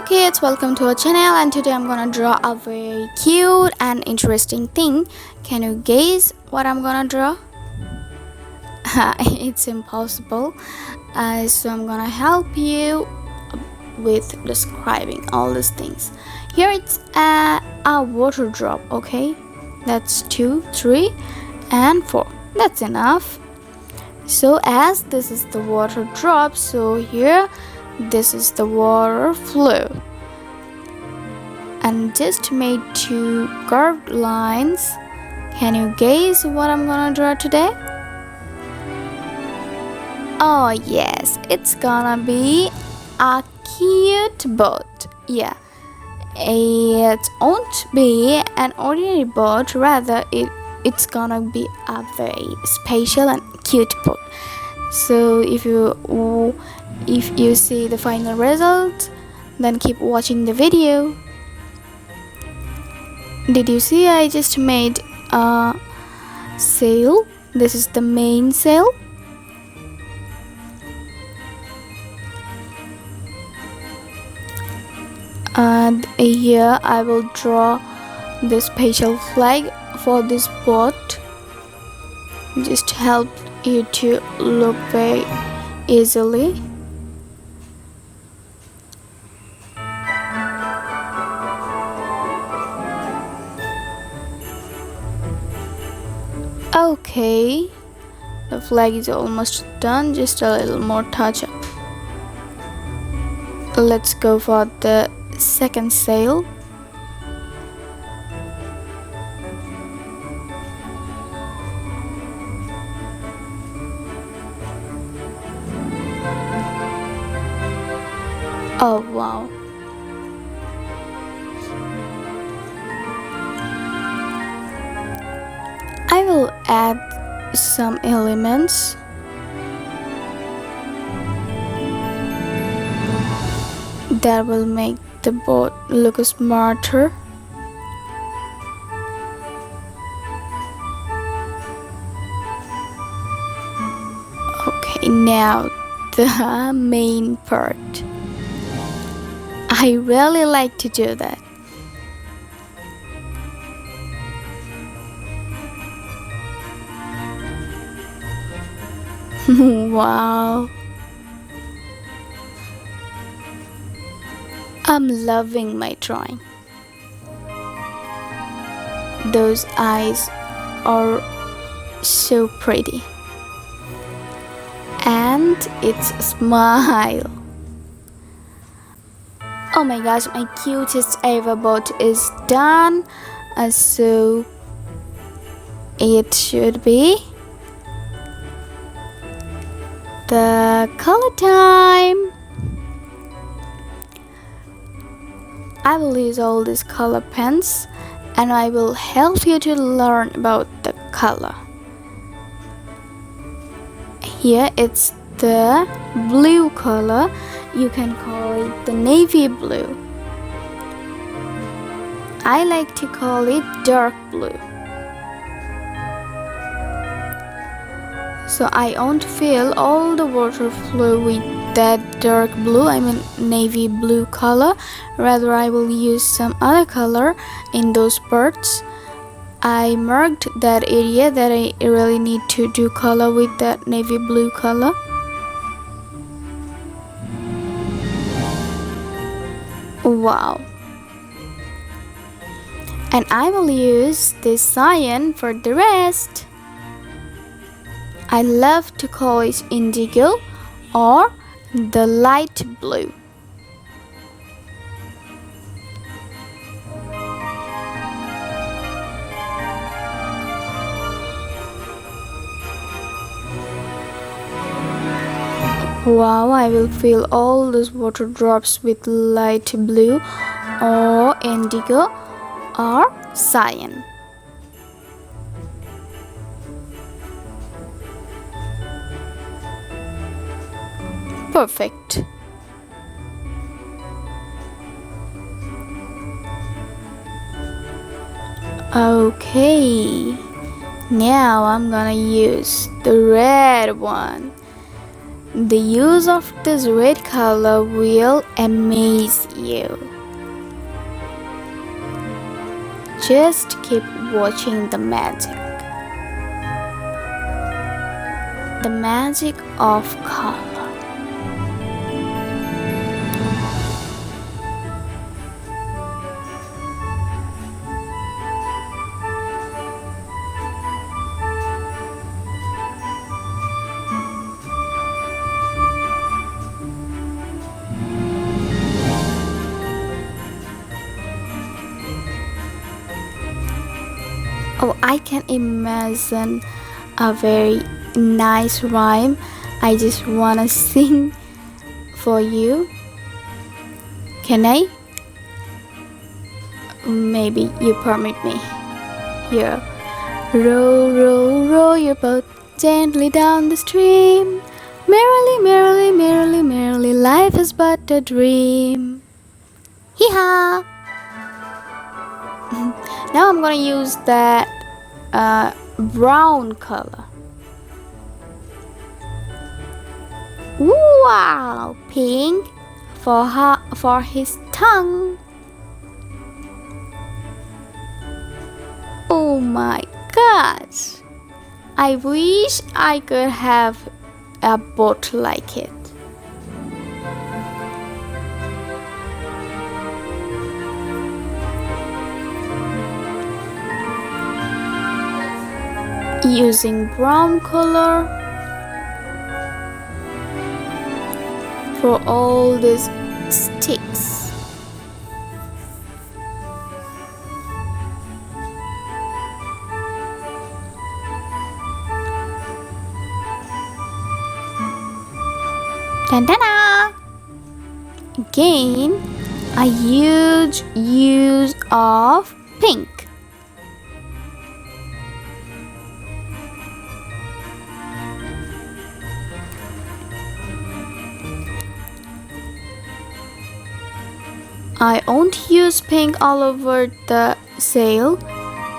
Hello kids, welcome to our channel, and today I'm gonna draw a very cute and interesting thing. Can you guess what I'm gonna draw? It's impossible, so I'm gonna help you with describing all these things. Here it's a water drop, okay? That's 2, 3 and 4. That's enough. So as this is the water drop, so here this is the water flow, and just made 2 curved lines. Can you guess what I'm gonna draw today? Oh yes, it's gonna be a cute boat. Yeah, it won't be an ordinary boat, rather it's gonna be a very special and cute boat. So if you see the final result, then keep watching the video. Did you see I just made a sail? This is the main sail. And here I will draw the special flag for this boat. Just help you to look very easily. Okay, the flag is almost done, just a little more touch up. Let's go for the second sail. Oh wow. I will add some elements. That will make the boat look smarter. Okay, now the main part. I really like to do that. Wow, I'm loving my drawing. Those eyes are so pretty, and its smile. Oh my gosh, my cutest ever boat is done. So it should be the color time. I will use all these color pens, and I will help you to learn about the color. Here it's the blue color. You can call it the navy blue. I like to call it dark blue. So I want to fill all the water flow with that dark blue, I mean navy blue color. Rather, I will use some other color in those parts. I marked that area that I really need to do color with that navy blue color. Wow. And I will use this cyan for the rest. I love to call it indigo or the light blue. Wow, I will fill all those water drops with light blue or indigo or cyan. Perfect. Okay, now I'm gonna use the red one. The use of this red color will amaze you. Just keep watching the magic. The magic of color. Oh, I can imagine a very nice rhyme. I just wanna sing for you. Can I? Maybe you permit me. Here. Row, row, row your boat gently down the stream. Merrily, merrily, merrily, merrily, life is but a dream. Hee-haw! Now I'm gonna use that brown color. Wow, pink for his tongue. Oh my gosh, I wish I could have a boat like it. Using brown color for all these sticks. Ta-da! Again, a huge use of pink. I won't use pink all over the sail.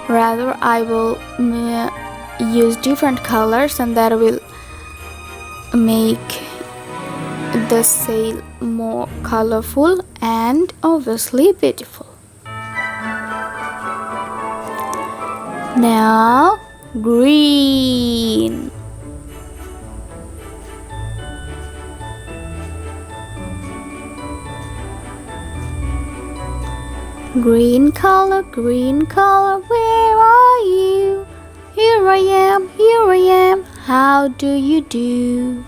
Rather, I will use different colors, and that will make the sail more colorful and obviously beautiful. Now, green. Green color, where are you? Here I am, how do you do?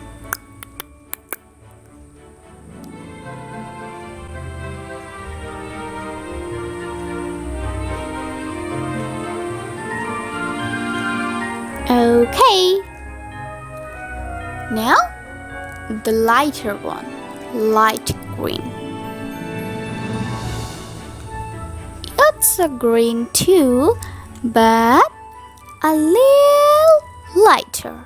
Okay, now the lighter one, light green. It's a green too, but a little lighter.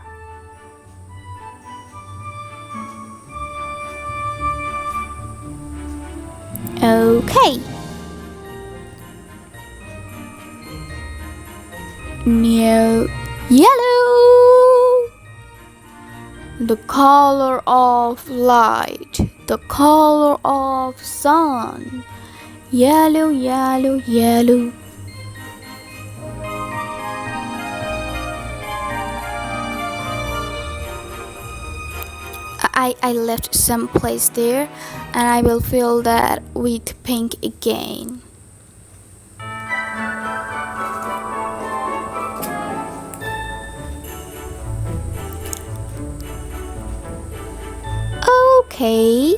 Okay. Now, yellow. The color of light, the color of sun. Yellow, yellow, yellow. I left some place there, and I will fill that with pink again. Okay,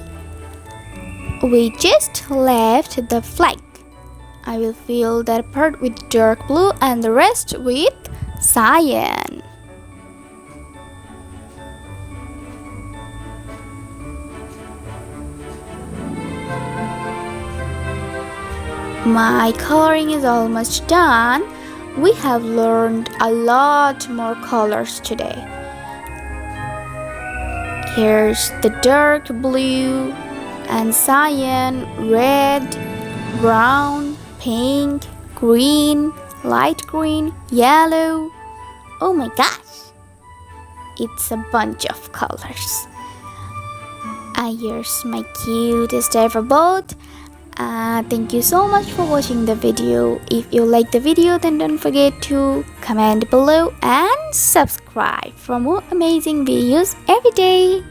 we just left the flag. I will fill that part with dark blue and the rest with cyan. My coloring is almost done. We have learned a lot more colors today. Here's the dark blue and cyan, red, brown, pink, green, light green, yellow. Oh my gosh, it's a bunch of colors. here's my cutest ever boat. Thank you so much for watching the video. If you like the video, then don't forget to comment below and subscribe for more amazing videos every day.